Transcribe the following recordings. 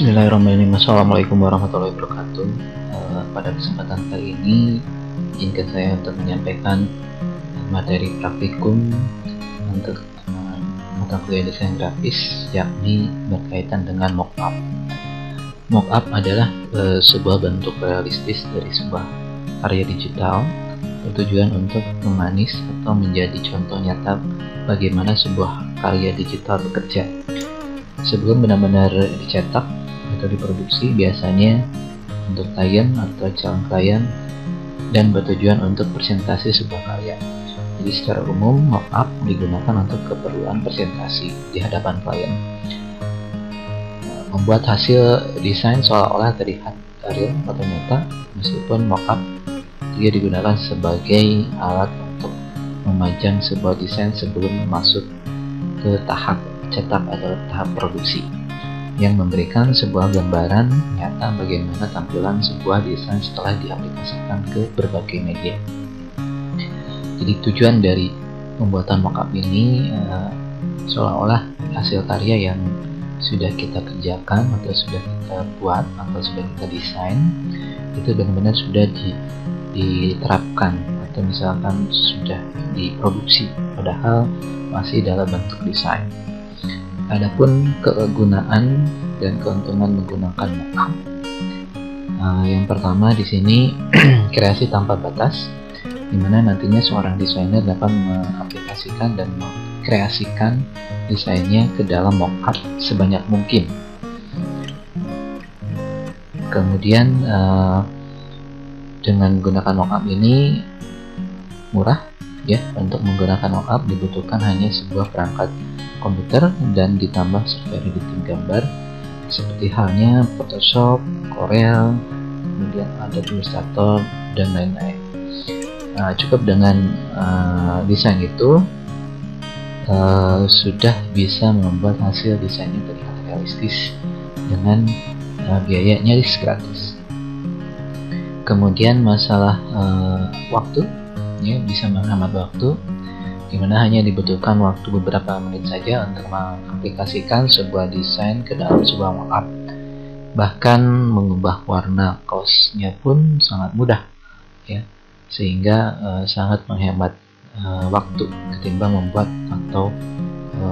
Bismillahirrahmanirrahim. Assalamualaikum warahmatullahi wabarakatuh. Pada kesempatan kali ini, izinkan saya untuk menyampaikan materi praktikum untuk mata kuliah desain grafis, yakni berkaitan dengan mockup. Mockup adalah sebuah bentuk realistis dari sebuah karya digital, bertujuan untuk memanis atau menjadi contoh nyata bagaimana sebuah karya digital bekerja. Sebelum benar-benar dicetak atau diproduksi, biasanya untuk klien atau calon klien, dan bertujuan untuk presentasi sebuah karya. Jadi secara umum, mockup digunakan untuk keperluan presentasi di hadapan klien. Membuat hasil desain seolah-olah terlihat real atau nyata, meskipun mockup juga digunakan sebagai alat untuk memajang sebuah desain sebelum masuk ke tahap cetak atau tahap produksi, yang memberikan sebuah gambaran nyata bagaimana tampilan sebuah desain setelah diaplikasikan ke berbagai media. Jadi tujuan dari pembuatan mockup ini seolah-olah hasil karya yang sudah kita kerjakan atau sudah kita buat atau sudah kita desain itu benar-benar sudah diterapkan atau misalkan sudah diproduksi, padahal masih dalam bentuk desain. Adapun kegunaan dan keuntungan menggunakan mockup, yang pertama di sini kreasi tanpa batas, di mana nantinya seorang desainer dapat mengaplikasikan dan mengkreasikan desainnya ke dalam mockup sebanyak mungkin. Kemudian dengan menggunakan mockup ini murah ya. Untuk menggunakan mockup dibutuhkan hanya sebuah perangkat komputer dan ditambah software editing gambar seperti halnya Photoshop, Corel, kemudian Adobe Illustrator dan lain-lain. Cukup dengan desain itu sudah bisa membuat hasil desainnya terlihat realistis dengan biaya nyaris gratis. Kemudian masalah waktu, ya, bisa menghemat waktu, dimana hanya dibutuhkan waktu beberapa menit saja untuk mengaplikasikan sebuah desain ke dalam sebuah mockup. Bahkan mengubah warna kaosnya pun sangat mudah, ya, sehingga sangat menghemat waktu ketimbang membuat atau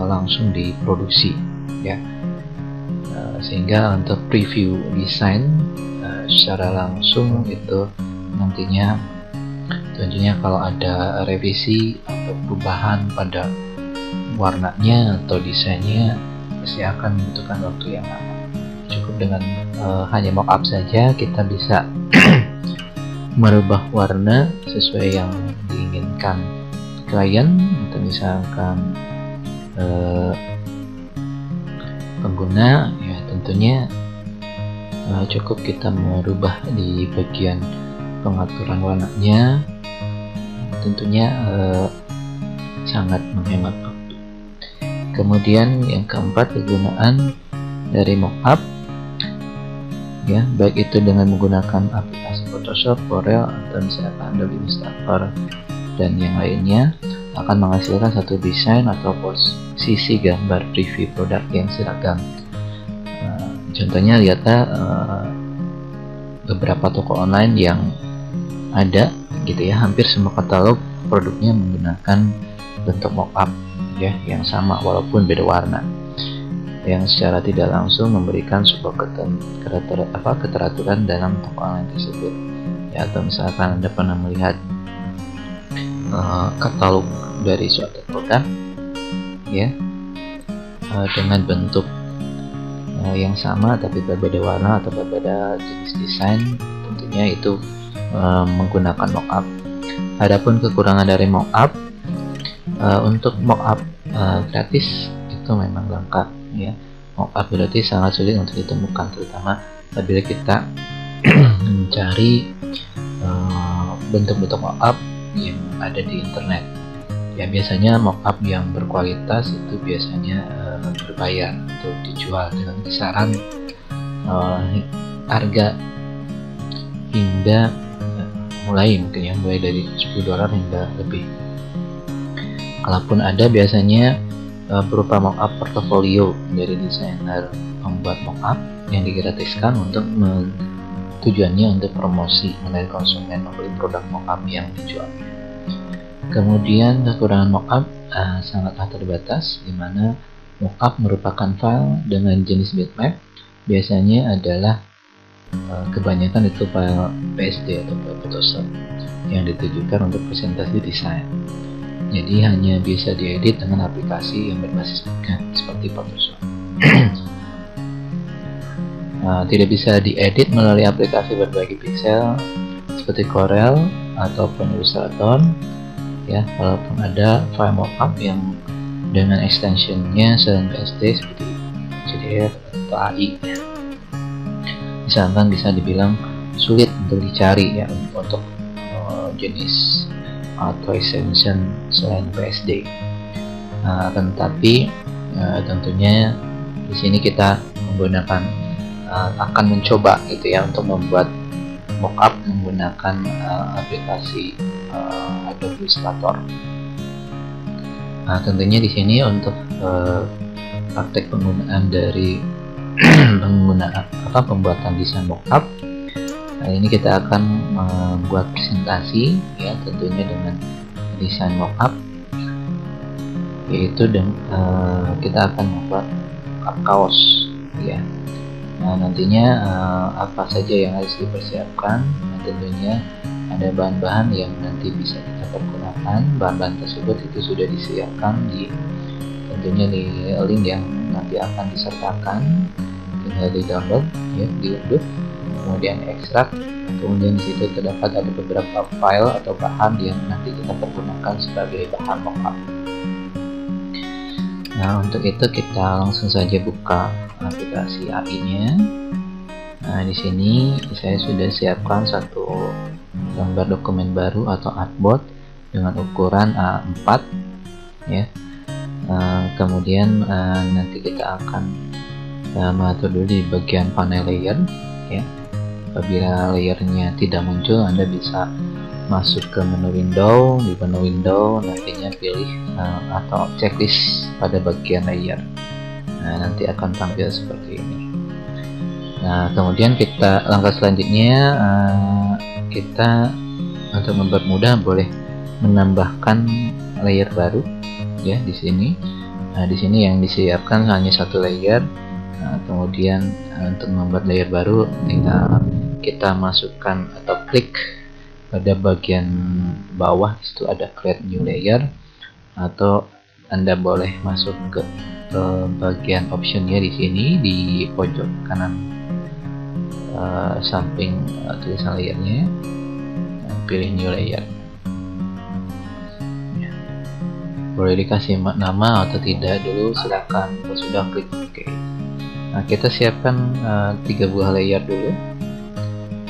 langsung diproduksi, ya. Sehingga untuk preview desain secara langsung itu nantinya tentunya kalau ada revisi atau perubahan pada warnanya atau desainnya pasti akan membutuhkan waktu yang lama. Cukup dengan hanya mockup saja kita bisa merubah warna sesuai yang diinginkan klien atau misalkan pengguna, ya tentunya cukup kita merubah di bagian pengaturan warnanya, tentunya sangat menghemat waktu. Kemudian yang keempat, kegunaan dari mockup, ya, baik itu dengan menggunakan aplikasi Photoshop, Corel, atau misalkan Adobe Illustrator dan yang lainnya, akan menghasilkan satu desain atau posisi gambar preview produk yang seragam. Contohnya lihatlah beberapa toko online yang ada gitu ya, hampir semua katalog produknya menggunakan bentuk mockup, ya, yang sama walaupun beda warna, yang secara tidak langsung memberikan sebuah keteraturan dalam toko online tersebut, ya. Atau misalkan Anda pernah melihat katalog dari suatu produk, ya, dengan bentuk yang sama tapi berbeda warna atau berbeda jenis desain, tentunya itu menggunakan mockup. Adapun kekurangan dari mockup, untuk mockup gratis itu memang lengkap, ya. Mockup berarti sangat sulit untuk ditemukan, terutama bila kita mencari bentuk-bentuk mockup yang ada di internet. Ya, biasanya mockup yang berkualitas itu biasanya berbayar untuk dijual dengan kisaran harga hingga mulai dari $10 hingga lebih. Kalaupun ada, biasanya berupa mockup portofolio dari desainer membuat mockup yang digratiskan untuk tujuannya untuk promosi menarik konsumen membeli produk mockup yang dijual. Kemudian kekurangan mockup sangatlah terbatas, di mana mockup merupakan file dengan jenis bitmap, biasanya adalah kebanyakan itu file PSD atau file Photoshop yang ditujukan untuk presentasi desain. Jadi hanya bisa diedit dengan aplikasi yang berbasis bitmap seperti Photoshop. Tidak bisa diedit melalui aplikasi berbagi pixel seperti Corel ataupun Illustrator. Ya, walaupun ada file mockup yang dengan extensionnya selain PSD seperti CDF atau AI, misalkan bisa dibilang sulit untuk dicari ya untuk jenis atau extension selain PSD. Tetapi tentunya di sini kita akan mencoba gitu ya untuk membuat mockup menggunakan aplikasi Adobe Illustrator. Tentunya di sini untuk praktek penggunaan dari pembuatan desain mockup. Ini kita akan membuat presentasi ya, tentunya dengan desain mockup, yaitu kita akan membuat mockup kaos ya. Nantinya apa saja yang harus dipersiapkan? Tentunya ada bahan-bahan yang nanti bisa kita pergunakan. Bahan-bahan tersebut itu sudah disiapkan tentunya di link yang nanti akan disertakan, tinggal di download ya, diunduh, kemudian ekstrak. Kemudian di situ terdapat ada beberapa file atau bahan yang nanti kita pergunakan sebagai bahan mockup. Nah, untuk itu kita langsung saja buka aplikasi AI-nya. Nah, di sini saya sudah siapkan satu gambar dokumen baru atau artboard dengan ukuran A4 ya. Kemudian nanti kita akan mengatur dulu di bagian panel layer ya. Apabila layernya tidak muncul, Anda bisa masuk ke menu window. Di menu window nantinya pilih atau checklist pada bagian layer. Nah, nanti akan tampil seperti ini. Nah, kemudian langkah selanjutnya kita untuk mempermudah boleh menambahkan layer baru ya di sini. Nah, di sini yang disiapkan hanya satu layer. Kemudian untuk membuat layer baru tinggal kita masukkan atau klik pada bagian bawah, itu ada create new layer, atau Anda boleh masuk ke bagian optionnya di sini di pojok kanan samping tulisan layernya, pilih new layer. Boleh dikasih nama atau tidak dulu, silakan. Kalau sudah klik OK. Nah, kita siapkan 3 buah layer dulu.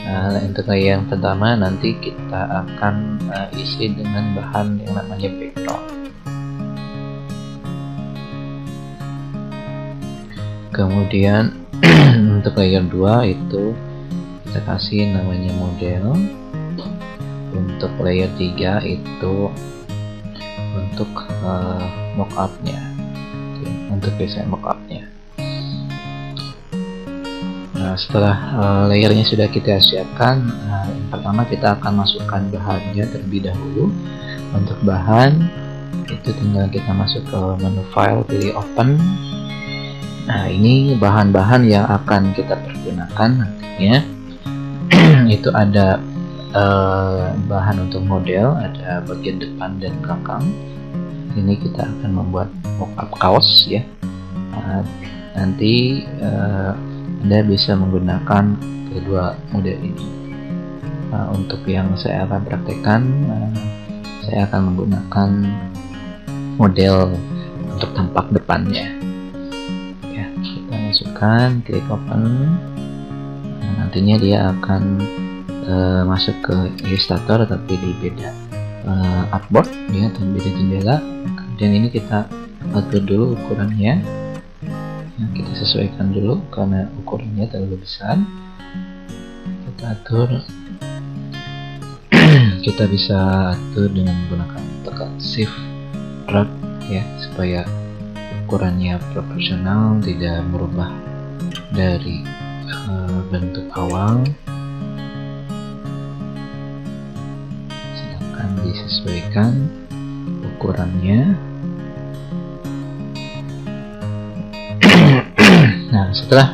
Nah, untuk layer yang pertama nanti kita akan isi dengan bahan yang namanya background. Kemudian untuk layer 2 itu kita kasih namanya model. Untuk layer 3 itu untuk mockupnya, untuk desain mockupnya. Nah, setelah layernya sudah kita siapkan, yang pertama kita akan masukkan bahannya terlebih dahulu. Untuk bahan itu tinggal kita masuk ke menu file, pilih open. Nah, ini bahan-bahan yang akan kita pergunakan nantinya. Itu ada bahan untuk model, ada bagian depan dan belakang. Ini kita akan membuat mockup kaos ya. Nanti Anda bisa menggunakan kedua model ini. Untuk yang saya akan praktekkan, saya akan menggunakan model untuk tampak depannya. Ya, kita masukkan, klik open. Nantinya dia akan masuk ke Illustrator tapi di beda artboard ya, dan beda jendela. Kemudian ini kita atur dulu ukurannya. Kita sesuaikan dulu karena ukurannya terlalu besar. Kita atur. Kita bisa atur dengan menggunakan tekan shift drag ya, supaya ukurannya proporsional, tidak merubah dari bentuk awal. Silakan disesuaikan ukurannya. Nah, setelah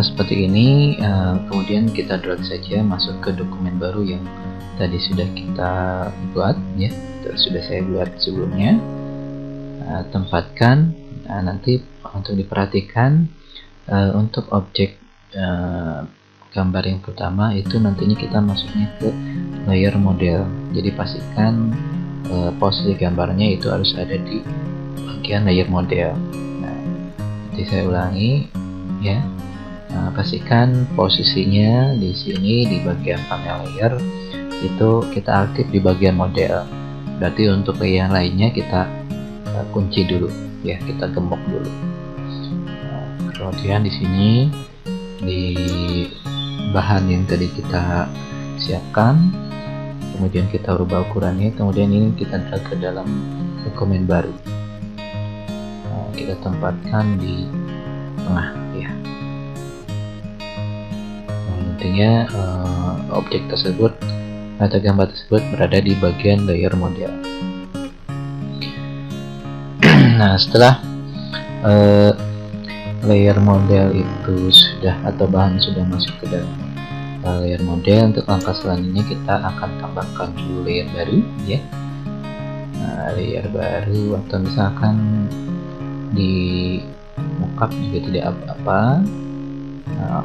seperti ini, kemudian kita drag saja masuk ke dokumen baru yang tadi sudah kita buat, ya, sudah saya buat sebelumnya. Tempatkan. Nanti untuk diperhatikan, untuk objek gambar yang pertama itu nantinya kita masuknya ke layer model. Jadi pastikan posisi gambarnya itu harus ada di bagian layer model. Nah, nanti saya ulangi, ya. Pastikan posisinya di sini di bagian panel layer itu kita aktif di bagian model. Berarti untuk layer lainnya kita kunci dulu, ya, kita gembok dulu. Kemudian di sini di bahan yang tadi kita siapkan, kemudian kita rubah ukurannya, kemudian ini kita drag ke dalam dokumen baru. Kita tempatkan di tengah, ya. Intinya objek tersebut atau gambar tersebut berada di bagian layer model. Nah, setelah layer model itu sudah, atau bahan sudah masuk ke dalam layer model, untuk langkah selanjutnya kita akan tambahkan dulu layer baru, ya. Layer baru, atau misalkan di mockup juga tidak apa-apa.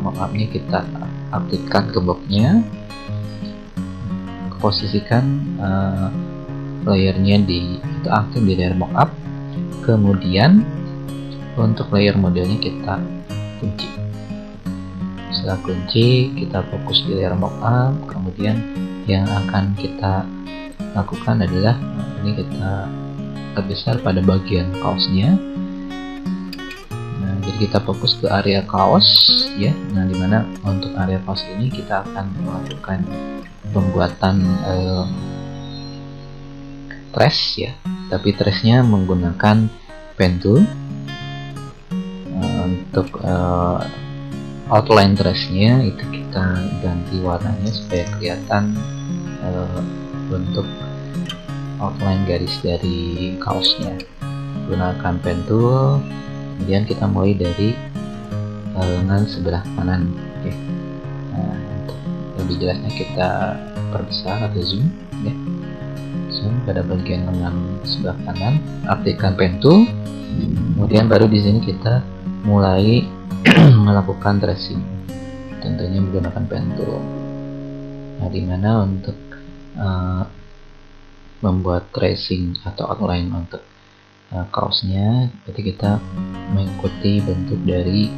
Mockupnya kita aktifkan gemboknya, posisikan layernya itu aktif di layer mockup. Kemudian untuk layer modelnya kita kunci. Setelah kunci, kita fokus di layer mockup. Kemudian yang akan kita lakukan adalah ini kita besar pada bagian kaosnya. Jadi kita fokus ke area kaos, ya. Nah, dimana untuk area kaos ini kita akan melakukan pembuatan trace, ya. Tapi trace-nya menggunakan pen tool. Untuk outline trace-nya itu kita ganti warnanya supaya kelihatan bentuk outline garis dari kaosnya. Gunakan pen tool. Kemudian kita mulai dari lengan sebelah kanan, ya. Nah, untuk lebih jelasnya kita perbesar atau zoom, ya. Zoom pada bagian lengan sebelah kanan, aktifkan pen tool. Kemudian baru di sini kita mulai melakukan tracing, tentunya menggunakan pen tool. Nah, dimana untuk membuat tracing atau outline untuk kaosnya, berarti kita mengikuti bentuk dari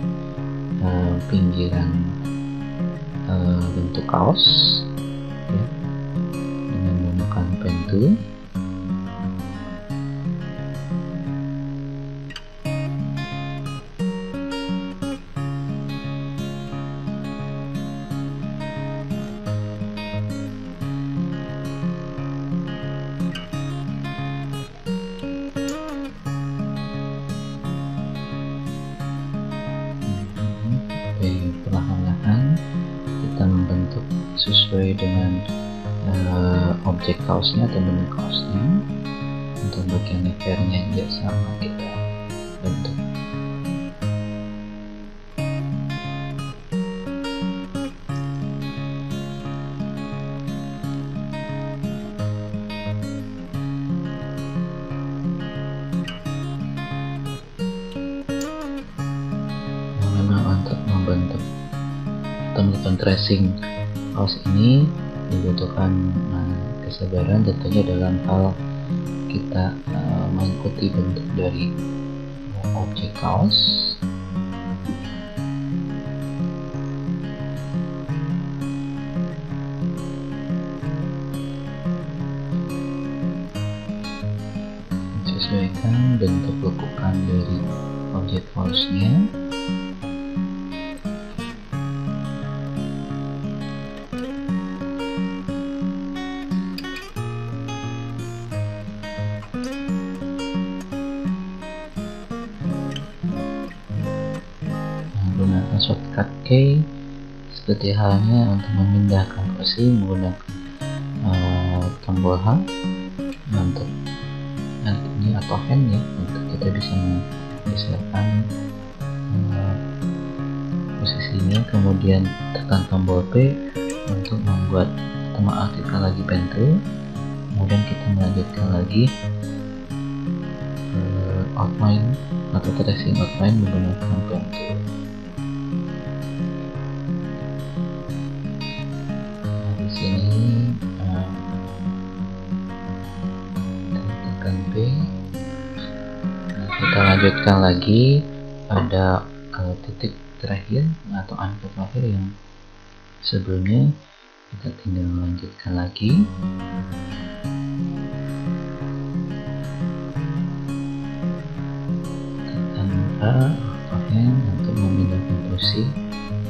pinggiran bentuk kaos, ya, dengan menggunakan pen tool. Perlahan-lahan kita membentuk sesuai dengan objek kaosnya atau bentuk kaosnya. Untuk bagian lehernya juga sama, kita bentuk. Membentuk atau melakukan tracing kaos ini dibutuhkan kesabaran tentunya dalam hal kita mengikuti bentuk dari objek kaos. Sesuaikan bentuk lekukan dari objek kaosnya. shortcut key seperti halnya untuk memindahkan kursi menggunakan tombol H untuk ini atau hand ya, untuk kita bisa menggeserkan posisinya. Kemudian tekan tombol P untuk membuat atau mengaktifkan lagi pen tool. Kemudian kita melanjutkan lagi outline atau tracing outline menggunakan pen tool. Nah, di sini tekan B. Nah, kita lanjutkan lagi pada titik terakhir atau angka terakhir yang sebelumnya, kita tinggal lanjutkan lagi. Tekan A atau N untuk memindahkan posisi,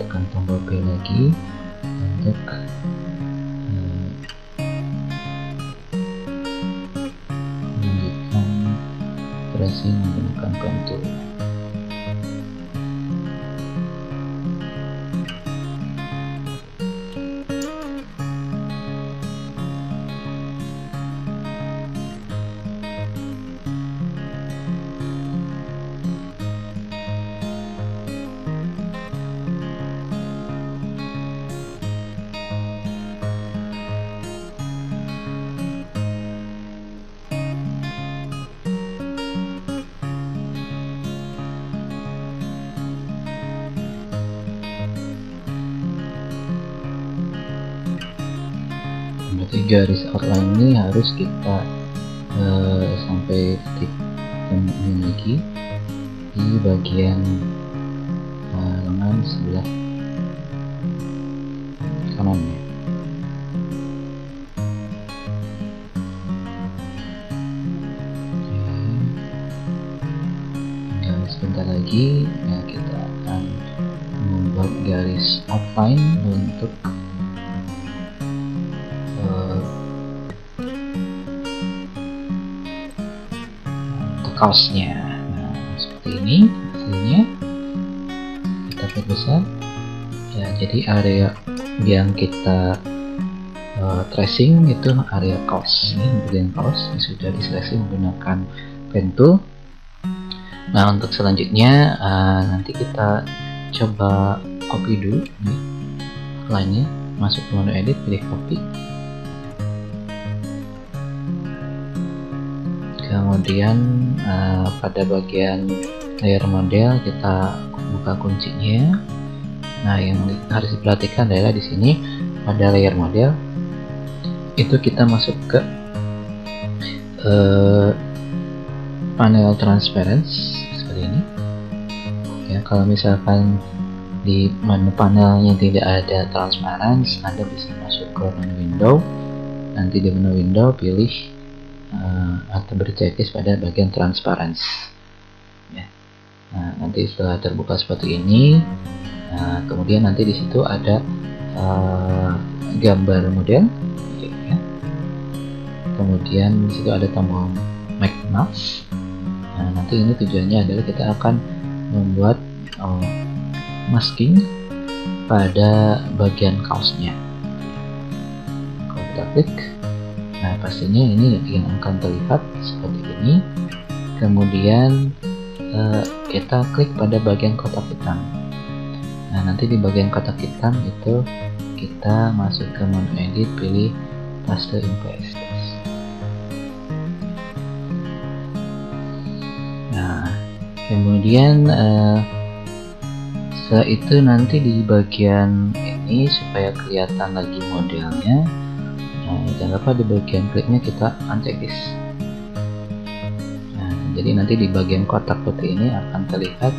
tekan tombol P lagi untuk melanjutkan tracing menggunakan pen tool. Berarti garis outline ini harus kita sampai titik temunya lagi di bagian lengan sebelah kanan ya. Tinggal sebentar lagi ya, kita akan membuat garis outline untuk kaosnya. Nah, seperti ini hasilnya. Kita perbesar ya, jadi area yang kita tracing itu area kaos. Ini bagian kaos yang sudah diseleksi menggunakan pen tool. Nah, untuk selanjutnya nanti kita coba copy dulu nih outline-nya, masuk ke menu edit, pilih copy. Kemudian pada bagian layer model kita buka kuncinya. Nah, yang harus diperhatikan adalah di sini pada layer model itu kita masuk ke panel transparency seperti ini ya. Kalau misalkan di menu panelnya tidak ada transparency, Anda bisa masuk ke menu window. Nanti di menu window pilih atau berchecklist pada bagian transparency ya. Nah, nanti setelah terbuka seperti ini, kemudian nanti di situ ada gambar model ya. Kemudian di situ ada tombol make mask. Nah, nanti ini tujuannya adalah kita akan membuat masking pada bagian kaosnya. Kalau kita klik, nah pastinya ini yang akan terlihat seperti ini. Kemudian kita klik pada bagian kotak hitam. Nah, nanti di bagian kotak hitam itu kita masuk ke menu edit, pilih paste in place. Nah, kemudian setelah itu nanti di bagian ini supaya kelihatan lagi modelnya, jangan lupa di bagian kliknya kita uncheck this. Nah, jadi nanti di bagian kotak putih ini akan terlihat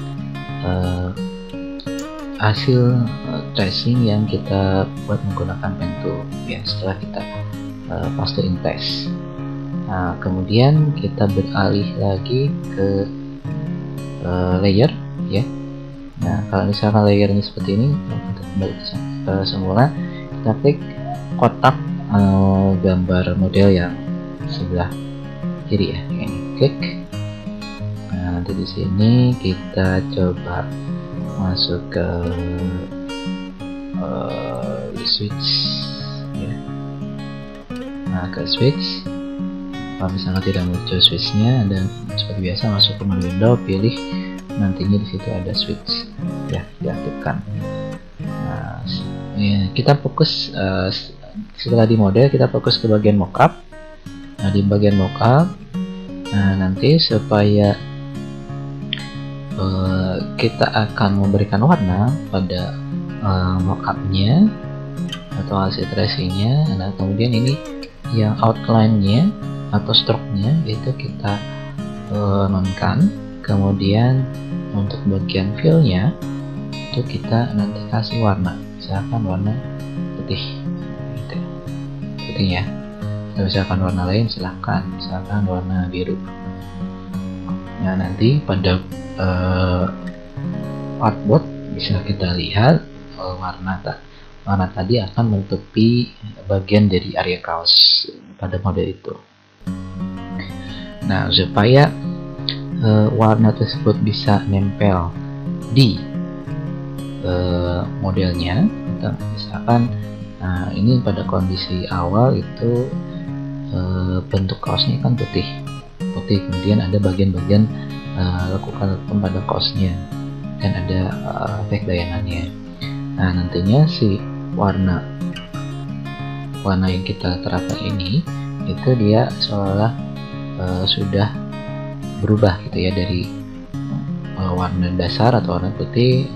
hasil tracing yang kita buat menggunakan pen tool ya, setelah kita paste in place. Nah, kemudian kita beralih lagi ke layer ya. Nah, kalau misalkan layernya seperti ini, kita kembali ke semula, kita klik kotak gambar model yang sebelah kiri ya, ini klik. Nah, nanti di sini kita coba masuk ke switch ya. Nah, ke switch, kalau misalnya tidak muncul switchnya, dan seperti biasa masuk ke menu window, pilih nantinya di situ ada switch ya, diaktifkan. Nah, ya, kita fokus setelah di model, kita fokus ke bagian mockup. Nah, di bagian mockup, nah nanti supaya kita akan memberikan warna pada mockupnya atau hasil tracingnya. Nah, kemudian ini yang outline-nya atau stroke-nya itu kita nonkan. Kemudian untuk bagian fill-nya itu kita nanti kasih warna, misalkan warna putih gitu. Putih ya. Atau misalkan warna lain silahkan, misalkan warna biru. Nah, nanti pada artboard bisa kita lihat warna tadi akan menutupi bagian dari area kaos pada model itu. Nah, supaya warna tersebut bisa nempel di modelnya, misalkan ini pada kondisi awal itu bentuk kaosnya kan putih, kemudian ada bagian-bagian lekukan pada kaosnya dan ada efek bayangannya. Nah, nantinya si warna yang kita terapkan ini itu dia seolah sudah berubah gitu ya, dari warna dasar atau warna putih,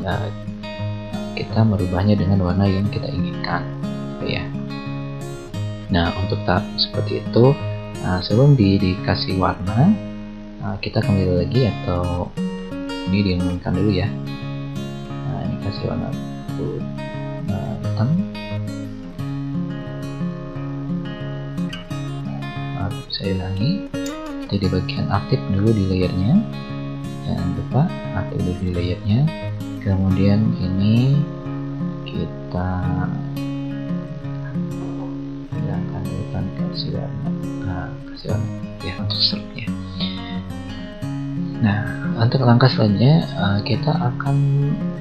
kita merubahnya dengan warna yang kita inginkan gitu ya. Nah, untuk tahap seperti itu, sebelum dikasih warna, kita kembali lagi, atau ini diumumkan dulu ya. Nah, ini kasih warna hitam. Saya ulangi, jadi bagian aktif dulu di layernya, jangan lupa aktif dulu di layernya. Kemudian ini kita hilangkan dulu, kasih warna, kasih warna ya untuk stroke-nya. Nah, untuk langkah selanjutnya kita akan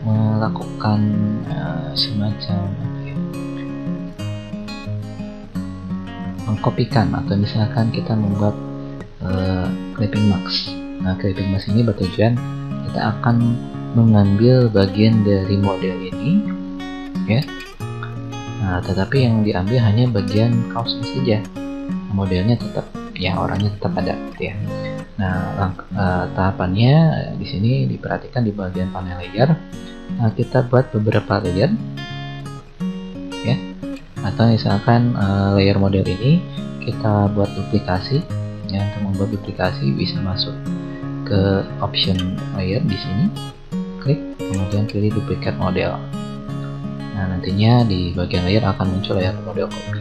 melakukan semacam mengkopikan, atau misalkan kita membuat clipping mask. Nah, clipping mask ini bertujuan kita akan mengambil bagian dari model ini ya. Nah, tetapi yang diambil hanya bagian kaosnya saja, modelnya tetap ya, orangnya tetap ada gitu ya. Nah, tahapannya di sini diperhatikan di bagian panel layer. Nah, kita buat beberapa layer ya, atau misalkan layer model ini kita buat duplikasi ya. Untuk membuat duplikasi bisa masuk ke option layer di sini, klik, kemudian pilih duplicate model. Nah, nantinya di bagian layer akan muncul layer model copy.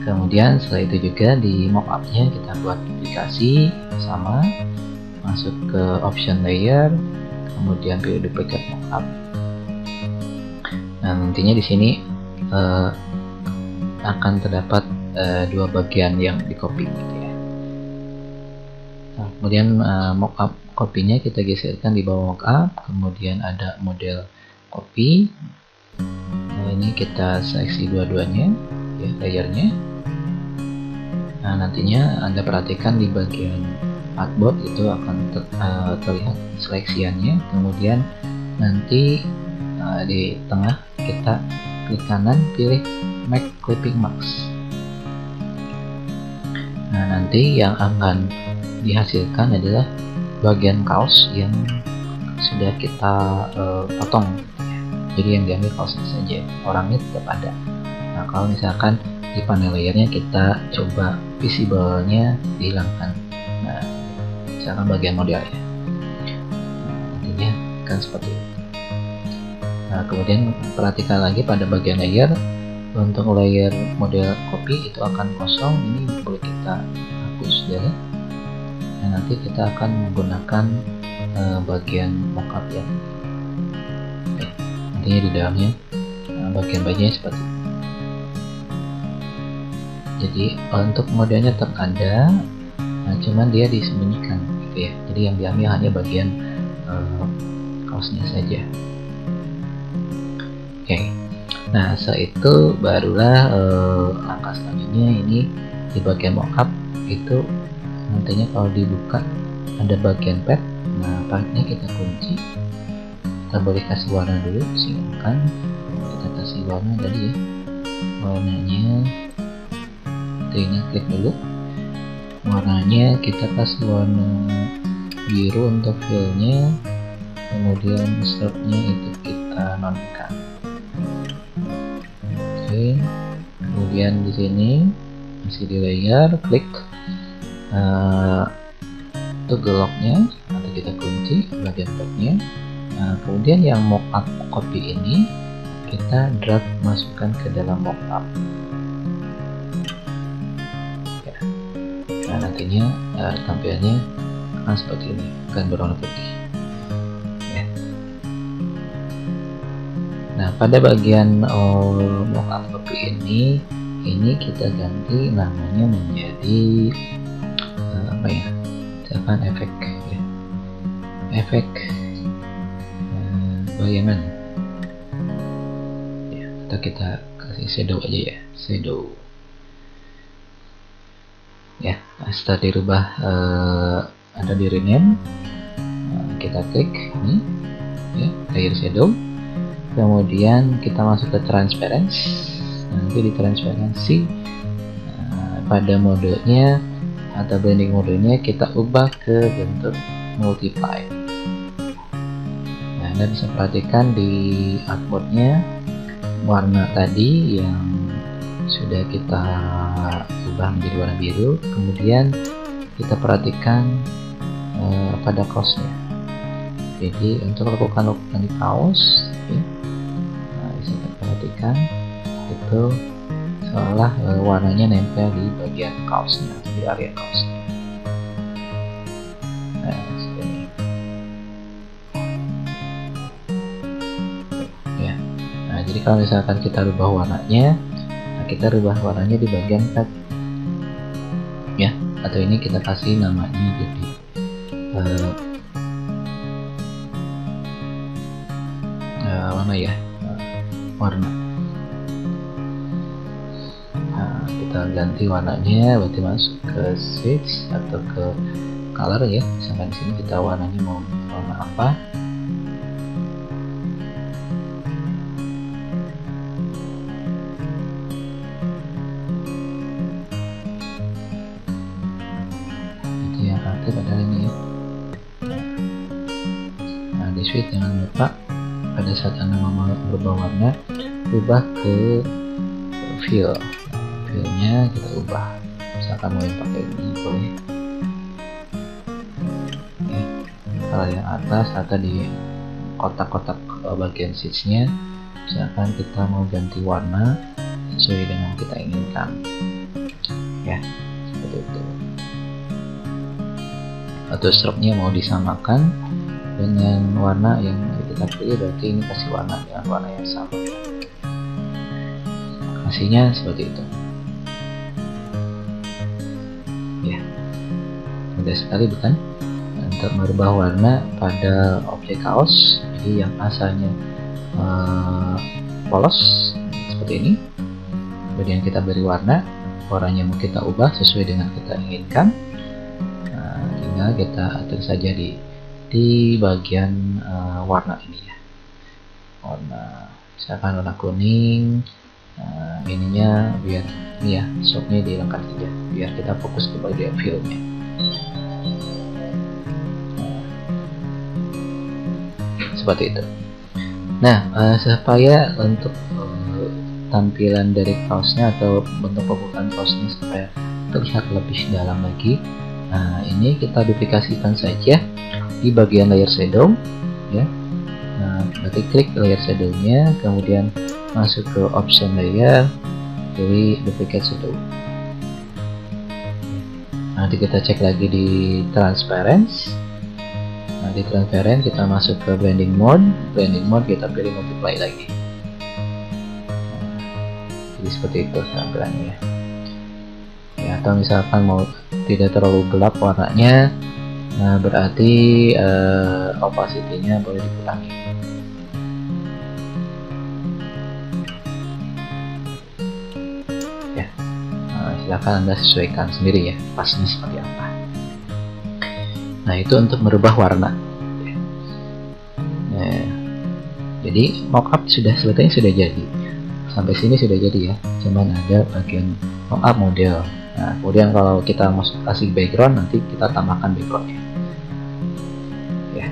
Kemudian setelah itu juga di mockupnya kita buat duplikasi sama, masuk ke option layer, kemudian pilih duplicate mockup. Nah, nantinya di sini akan terdapat dua bagian yang di copy gitu ya. Nah, kemudian mockup kopinya kita geserkan di bawah mockup, kemudian ada model copy. Nah, ini kita seleksi dua-duanya ya, layernya. Nah, nantinya Anda perhatikan di bagian artboard itu akan terlihat seleksiannya. Kemudian nanti di tengah kita klik kanan, pilih make clipping mask. Nah, nanti yang akan dihasilkan adalah bagian kaos yang sudah kita potong. Jadi yang diambil kaosnya saja, orangnya tetap ada. Nah, kalau misalkan di panel layernya kita coba visible-nya dihilangkan. Nah, misalkan bagian modelnya. Nah, nantinya akan seperti itu. Nah, kemudian perhatikan lagi pada bagian layer. Untuk layer model copy itu akan kosong, ini boleh kita hapus ya. Nah, nanti kita akan menggunakan bagian mockup ya. Oke, nantinya di dalamnya bagian bajunya seperti ini. Jadi untuk modelnya tetap ada, cuman dia disembunyikan gitu ya. Jadi yang diambil hanya bagian kaosnya saja. Oke. Nah, setelah itu barulah langkah selanjutnya, langkah selanjutnya ini di bagian mockup itu nantinya kalau dibuka ada bagian pad. Nah, padnya kita kunci, kita boleh kasih warna dulu, silakan kita kasih warna tadi ya, warnanya ini klik dulu, warnanya kita kasih warna biru untuk fillnya, kemudian stripnya itu kita nonkan. Oke, kemudian di sini masih di layer, klik toggle locknya atau kita kunci bagian padnya. Nah, kemudian yang mockup copy ini kita drag masukkan ke dalam mockup. Ya. Nah, nantinya tampilannya akan seperti ini, akan berwarna putih. Ya. Nah, pada bagian mockup copy ini kita ganti namanya menjadi apa ya? Misalkan efek ya. Efek bayangan. Ya, atau kita kasih shadow aja ya, shadow. Ya, setelah dirubah ada di rename, kita klik ini ya, layer shadow, kemudian kita masuk ke transparency. Nanti di transparency pada modenya atau blending modenya kita ubah ke bentuk multiply. Nah, Anda bisa perhatikan di artboardnya warna tadi yang sudah kita ubah menjadi warna biru, kemudian kita perhatikan pada kaosnya. Jadi untuk lakukan di kaos ya, nah, bisa kita perhatikan itu seolah warnanya nempel di bagian kaosnya, di area kaosnya. Nah, seperti ini. Ya. Nah, jadi kalau misalkan kita rubah warnanya, nah kita rubah warnanya di bagian pad. Ya, atau ini kita kasih namanya jadi warna ya, warna. Kita ganti warnanya, berarti masuk ke switch atau ke color ya. Misalkan di sini kita warnanya mau warna apa? Itu yang aktif adalah ini ya. Nah, di switch jangan lupa pada saat Anda mau berubah warna, ubah ke fill. Fillnya kita ubah, misalkan mau yang pakai ini boleh ya. Kalau yang atas atau di kotak-kotak bagian switchnya, misalkan kita mau ganti warna sesuai dengan yang kita inginkan ya, seperti itu. Atau stroknya mau disamakan dengan warna yang kita pilih, berarti ini kasih warna dengan warna yang sama, hasilnya seperti itu. Mudah sekali bukan, untuk merubah warna pada objek kaos. Jadi yang asalnya polos seperti ini, kemudian kita beri warnanya mau kita ubah sesuai dengan kita inginkan. Nah, tinggal kita atur saja di bagian warna ini ya, warna misalkan warna kuning. Ininya biar ini ya, shopnya dihilangkan saja biar kita fokus ke bagian fillnya. Seperti itu. Nah, supaya untuk tampilan dari kaosnya atau bentuk pembukaan kaosnya supaya terlihat lebih dalam lagi, nah ini kita duplikasikan saja di bagian layer shadow ya. Nah, berarti klik layer shadownya, kemudian masuk ke option layer, pilih duplicate shadow. Nanti kita cek lagi di transparency. Nah, di transparent kita masuk ke blending mode kita pilih multiply lagi. Jadi seperti itu tampilannya ya. Atau misalkan mau tidak terlalu gelap warnanya, nah berarti opacity-nya boleh dikurangi. silahkan Anda sesuaikan sendiri ya, pasnya seperti apa. Nah, itu untuk merubah warna. Nah, jadi mockup sebetulnya sudah jadi. Sampai sini sudah jadi ya, cuman ada bagian mockup model. Nah, kemudian kalau kita masuk kasih background, nanti kita tambahkan backgroundnya ya.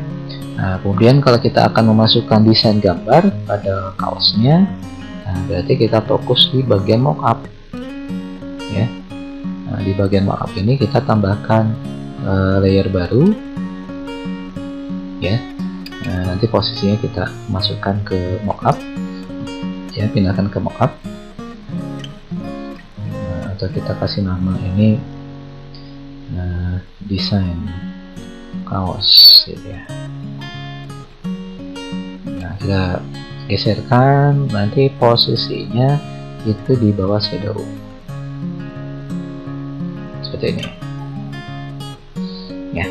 Nah, kemudian kalau kita akan memasukkan desain gambar pada kaosnya, nah, berarti kita fokus di bagian mockup ya. Nah, di bagian mockup ini kita tambahkan layer baru ya. Nah, nanti posisinya kita masukkan ke mockup ya, pindahkan ke mockup. Nah, atau kita kasih nama ini desain kaos gitu ya. Nah, kita geserkan, nanti posisinya itu di bawah shadow seperti ini ya.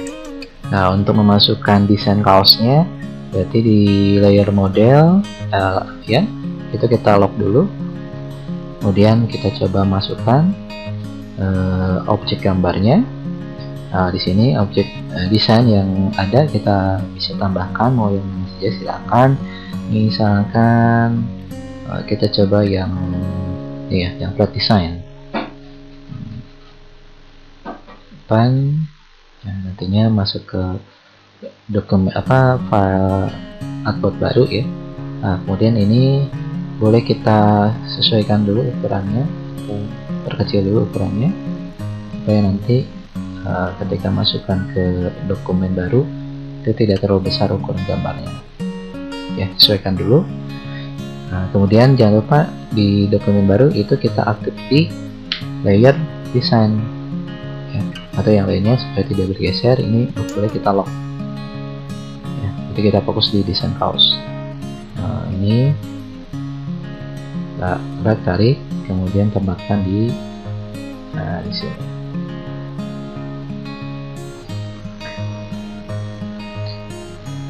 Nah, untuk memasukkan desain kaosnya, berarti di layer model ya, itu kita lock dulu, kemudian kita coba masukkan objek gambarnya. Nah, di sini objek desain yang ada kita bisa tambahkan, mau yang mana saja silakan. Misalkan kita coba yang ya, yang flat design. Nah, nantinya masuk ke dokumen file artboard baru ya. Nah, kemudian ini boleh kita sesuaikan dulu ukurannya, perkecil dulu ukurannya supaya nanti ketika masukkan ke dokumen baru itu tidak terlalu besar ukuran gambarnya ya, sesuaikan dulu. Nah, kemudian jangan lupa di dokumen baru itu kita aktif di layer design ya, atau yang lainnya supaya tidak bergeser. Ini boleh kita lock ya, jadi kita fokus di desain kaos. Nah, ini kita tarik, kemudian tambahkan di sini.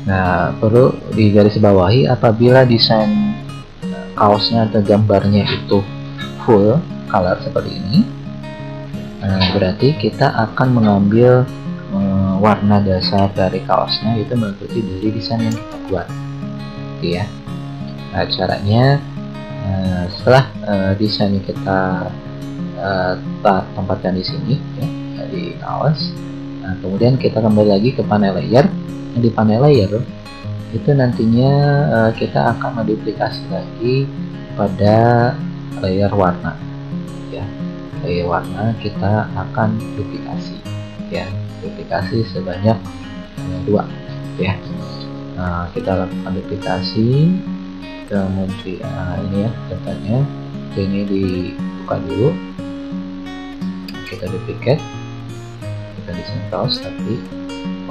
Nah, perlu digarisbawahi apabila desain kaosnya atau gambarnya itu full color seperti ini, berarti kita akan mengambil warna dasar dari kaosnya itu mengikuti dari desain yang kita buat ya. Nah, caranya setelah desain yang kita tempatkan di sini ya, di kaos, nah, kemudian kita kembali lagi ke panel layer. Di panel layer itu nantinya kita akan menduplikasi lagi pada layer warna ya. Layer warna kita akan duplikasi ya, duplikasi sebanyak 2 ya. Nah, kita lakukan duplikasi, kemudian ini ya datanya, ini dibuka dulu, kita duplicate, kita desain kaos tapi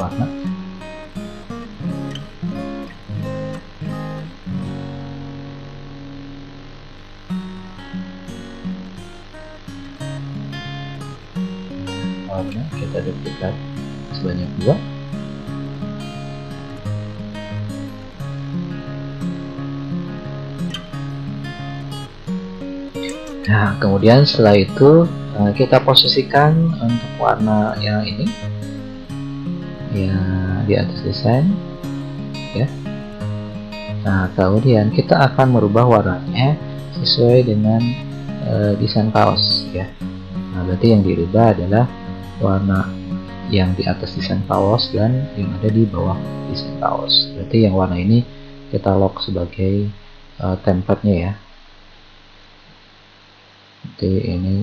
warna. Warna kita duplikat sebanyak 2. Nah, kemudian setelah itu kita posisikan untuk warna yang ini ya di atas desain ya. Nah, kemudian kita akan merubah warnanya sesuai dengan desain kaos ya. Nah, berarti yang dirubah adalah warna yang di atas desain kaos dan yang ada di bawah desain kaos. Berarti yang warna ini kita lock sebagai template-nya ya. Jadi ini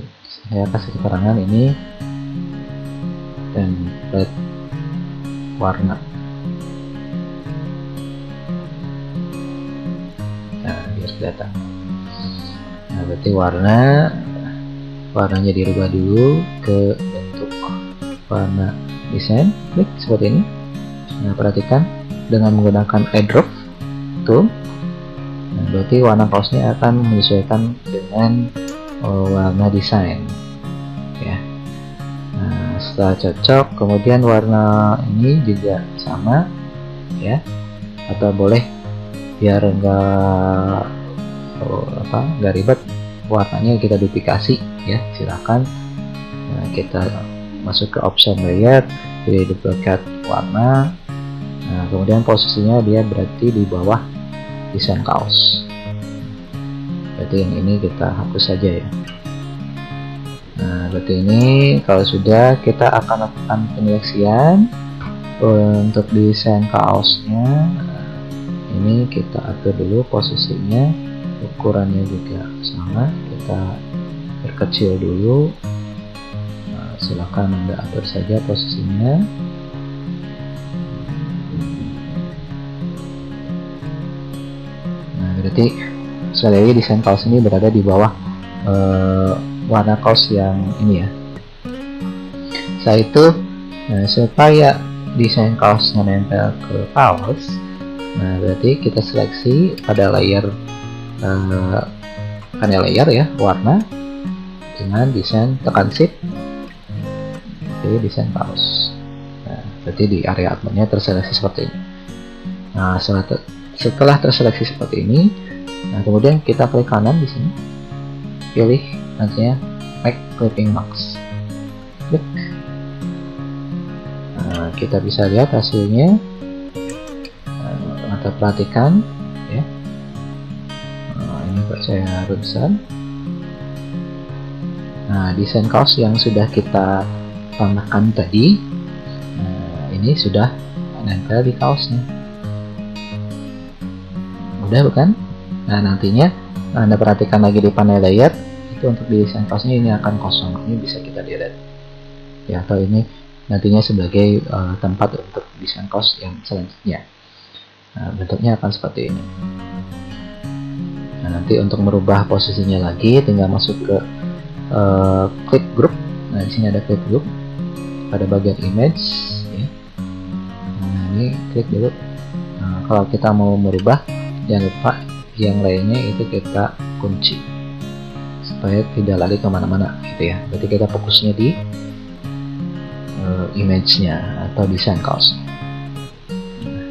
saya kasih keterangan ini template warna. Nah, biar kelihatan. Nah, berarti warnanya dirubah dulu ke bentuk warna desain, klik seperti ini. Nah, perhatikan dengan menggunakan airdrop tool. Nah, berarti warna kaosnya akan menyesuaikan dengan warna desain ya. Nah, setelah cocok, kemudian warna ini juga sama ya, atau boleh biar nggak ribet, warnanya kita duplikasi ya, silahkan Nah, kita masuk ke option layer, pilih duplicate warna. Nah, kemudian posisinya dia berarti di bawah desain kaos. Berarti yang ini kita hapus saja ya. Nah, berarti ini kalau sudah, kita akan lakukan penyeleksian untuk desain kaosnya. Ini kita atur dulu posisinya, ukurannya juga sama, kita perkecil dulu. Nah, silakan Anda atur saja posisinya. Nah, berarti sekali lagi desain kaos ini berada di bawah warna kaos yang ini ya. Setelah itu, supaya desain kaosnya nempel ke kaos, nah berarti kita seleksi pada layer panel layer ya, warna dengan desain, tekan shift, pilih desain kaos. Nah, berarti di area adminnya terseleksi seperti ini. Nah, setelah terseleksi seperti ini, nah kemudian kita klik kanan di sini, pilih nantinya make clipping mask, klik. Nah, kita bisa lihat hasilnya. Kita perhatikan ya. Nah, ini Pak saya besar. Nah, desain kaos yang sudah kita tambahkan tadi, nah, ini sudah nempel di kaosnya. Mudah bukan? Nah, nantinya Anda perhatikan lagi di panel layer, itu untuk desain kaosnya ini akan kosong. Ini bisa kita lihat ya, atau ini nantinya sebagai tempat untuk desain kaos yang selanjutnya. Nah, bentuknya akan seperti ini. Nah, nanti untuk merubah posisinya lagi, tinggal masuk ke clip group. Nah, di sini ada clip group pada bagian image ya. Nah, ini klik dulu. Nah, kalau kita mau merubah, jangan lupa yang lainnya itu kita kunci supaya tidak lari kemana-mana gitu ya. Berarti kita fokusnya di image-nya atau desain kaos.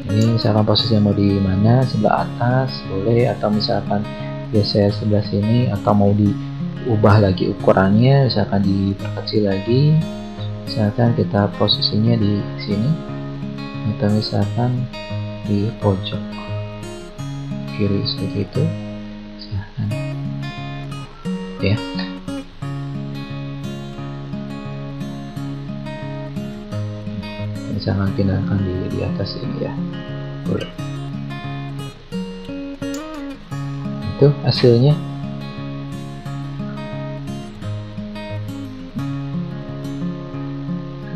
Ini misalkan posisinya mau di mana, sebelah atas boleh, atau misalkan geser sebelah sini, atau mau diubah lagi ukurannya, misalkan diperkecil lagi, misalkan kita posisinya di sini, atau misalkan di pojok kiri seperti itu, silahkan ya. Misalkan pindahkan di atas ini ya, boleh. Itu hasilnya.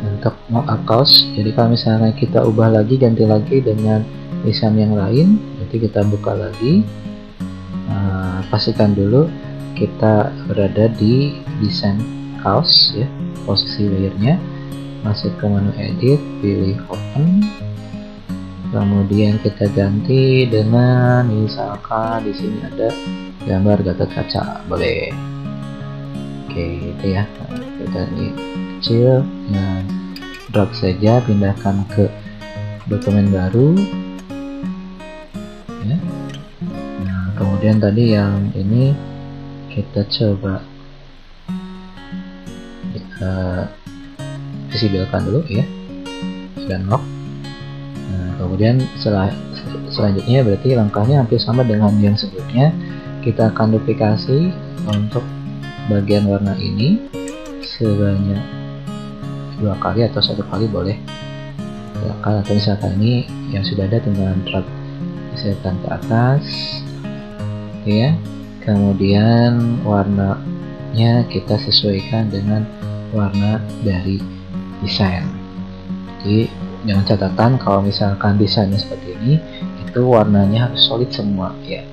Untuk mockup kaos, jadi kalau misalnya kita ubah lagi, ganti lagi dengan desain yang lain, nanti kita buka lagi. Pastikan dulu kita berada di desain kaos ya, posisi layernya. Masuk ke menu edit, pilih open, kemudian kita ganti dengan misalkan di sini ada gambar Gatot Kaca, boleh. Oke, itu ya. Kita ini kecil, nah, drag saja, pindahkan ke dokumen baru ya. Nah, kemudian tadi yang ini kita coba visibilkan dulu ya, dan lock. Nah, kemudian selanjutnya berarti langkahnya hampir sama dengan yang sebelumnya. Kita akan duplikasi untuk bagian warna ini sebanyak 2 kali atau 1 kali boleh. Silakan, atau misalkan ini yang sudah ada dengan drag setan ke atas ya. Kemudian warnanya kita sesuaikan dengan warna dari desain. Jadi dengan catatan kalau misalkan desainnya seperti ini, itu warnanya harus solid semua ya.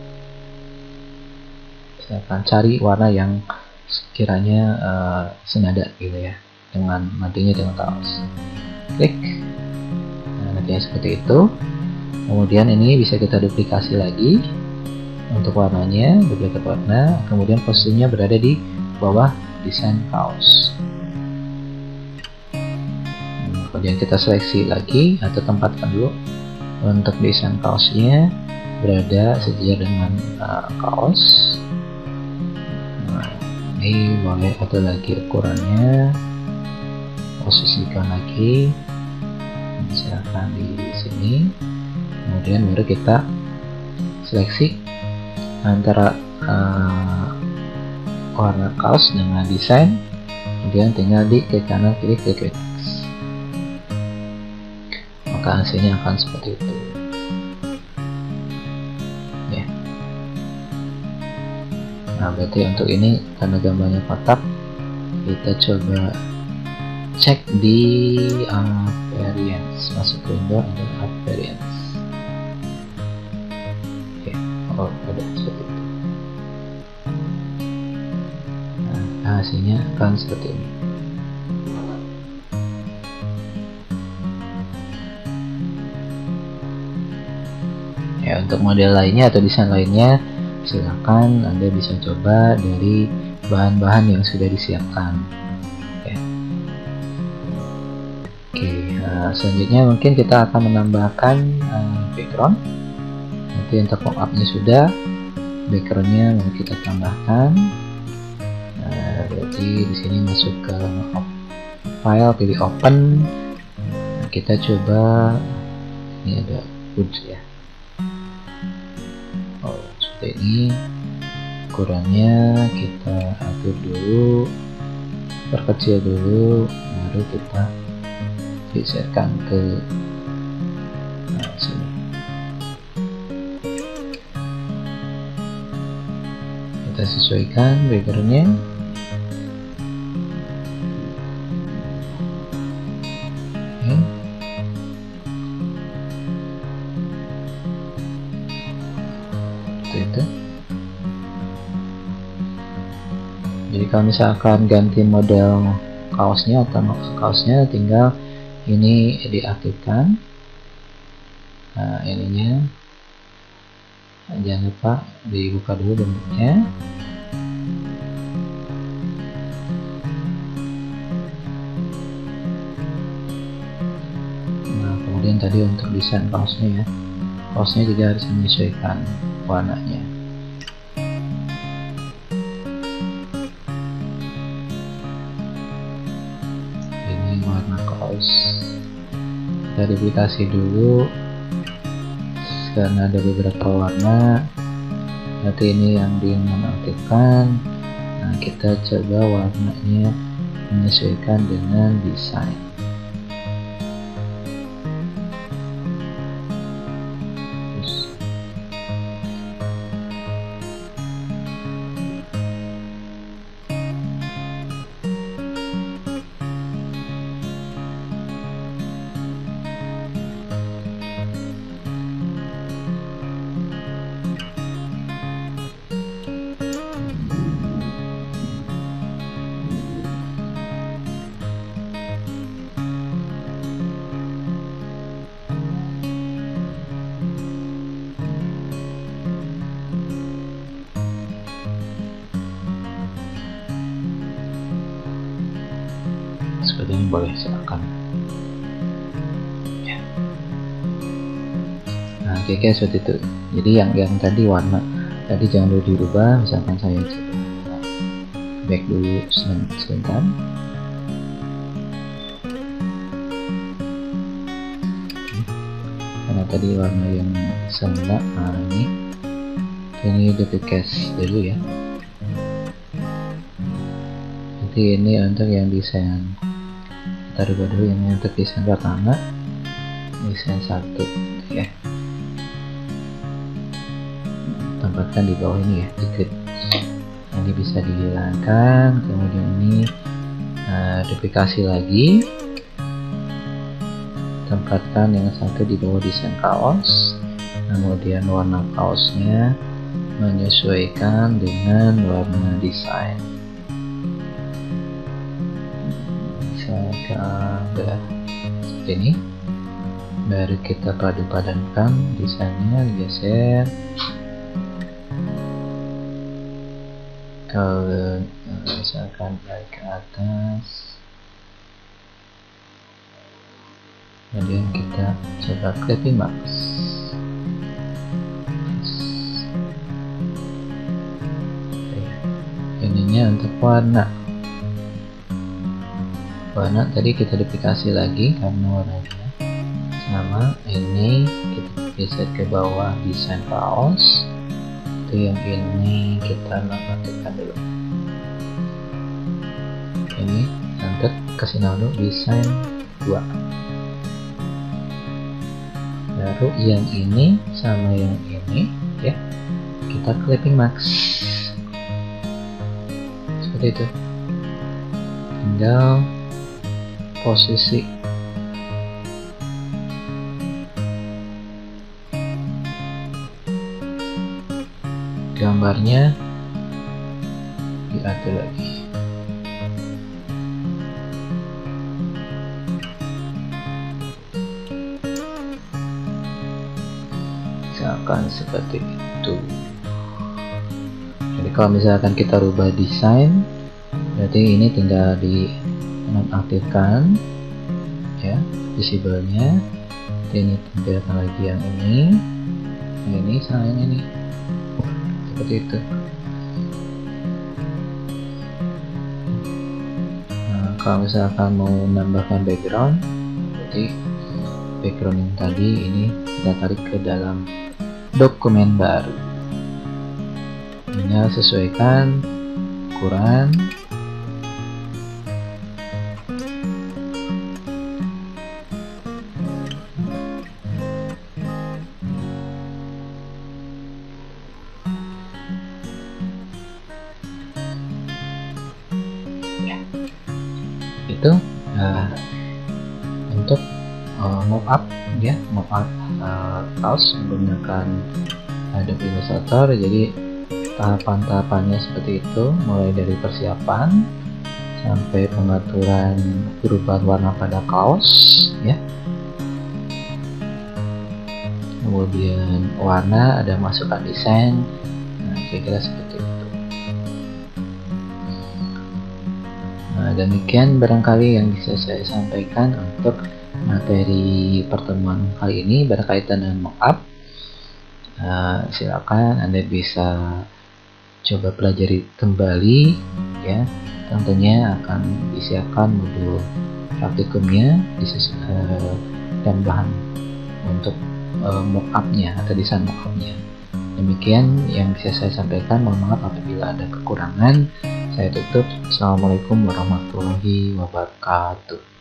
Misalkan cari warna yang sekiranya senada gitu ya dengan nantinya dengan kaos. Klik. Nah, nantinya seperti itu. Kemudian ini bisa kita duplikasi lagi untuk warnanya, duplikat warna. Kemudian posisinya berada di bawah desain kaos. Kemudian kita seleksi lagi atau tempatkan dulu untuk desain kaosnya berada sejajar dengan kaos. Nah, ini boleh atur lagi ukurannya posisikan lagi, misalkan di sini. Kemudian baru kita seleksi antara warna kaos dengan desain, kemudian tinggal di klik kanan kiri klik text, maka hasilnya akan seperti itu ya. Nah, berarti untuk ini karena gambarnya kotak, kita coba cek di variants, masuk ke window ada variants. Oke, oh ada seperti itu. Nah, hasilnya akan seperti ini. Ya, untuk model lainnya atau desain lainnya, silakan Anda bisa coba dari bahan-bahan yang sudah disiapkan. Selanjutnya mungkin kita akan menambahkan background. Nanti untuk pop-up-nya sudah, backgroundnya mau kita tambahkan. Berarti di sini masuk ke file, pilih open. Kita coba, ini ada wood ya. Oh, seperti ini. Ukurannya kita atur dulu, perkecil dulu, baru kita geserkan ke sini. Kita sesuaikan backgroundnya. Itu. Jadi kalau misalkan ganti model kaosnya atau maksud kaosnya, tinggal ini diaktifkan. Nah, ininya jangan lupa dibuka dulu bentuknya. Nah, kemudian tadi untuk desain kaosnya ya, kaosnya juga harus menyesuaikan warnanya. Ini warna kaos kita duplikasi dulu karena ada beberapa warna. Nanti ini yang dinonaktifkan. Nah, kita coba warnanya menyesuaikan dengan desain. Seperti ini boleh, silakan ya. Nah, oke, seperti itu. Jadi yang tadi warna tadi jangan dulu dirubah. Misalkan saya coba back dulu sebentar. Karena tadi warna yang sama, ini duplicate dulu ya. Nanti ini untuk yang desain, kita rubah dulu ini untuk desain pertama, desain 1 ya, tempatkan di bawah ini ya, diklik. Ini bisa dihilangkan. Kemudian ini duplikasi lagi, tempatkan yang satu di bawah desain kaos. Kemudian warna kaosnya menyesuaikan dengan warna desain. Misalkan seperti ini. Baru kita padu-padankan desainnya, geser. Kalau misalkan naik ke atas, kemudian kita coba clipping max. Ininya untuk warna warna tadi kita duplikasi lagi karena warnanya sama. Ini kita geser ke bawah desain kaos. Yang ini kita nonaktifkan dulu. Ini nanti kasih nama dulu desain 2. Baru yang ini sama yang ini ya kita clipping max seperti itu. Tinggal posisi gambarnya diatur lagi. Misalkan seperti itu. Jadi kalau misalkan kita rubah desain, berarti ini tinggal di nonaktifkan ya visible-nya. Ini tampilkan lagi yang ini sama yang ini. Seperti itu. Nah, kalau misalkan mau menambahkan background, berarti background yang tadi ini kita tarik ke dalam dokumen baru. Tinggal sesuaikan ukuran. Itu untuk mockup ya, mockup kaos menggunakan Adobe Illustrator. Jadi tahapan-tahapannya seperti itu, mulai dari persiapan sampai pengaturan perubahan warna pada kaos ya, kemudian warna, ada masukan desain. Nah, kira-kira seperti itu. Nah, demikian barangkali yang bisa saya sampaikan untuk materi pertemuan kali ini berkaitan dengan mockup. Silakan Anda bisa coba pelajari kembali ya. Tentunya akan disiapkan modul praktikumnya dan bahan untuk mockupnya atau desain mockupnya. Demikian yang bisa saya sampaikan. Mohon maaf apabila ada kekurangan. Saya tutup. Assalamualaikum warahmatullahi wabarakatuh.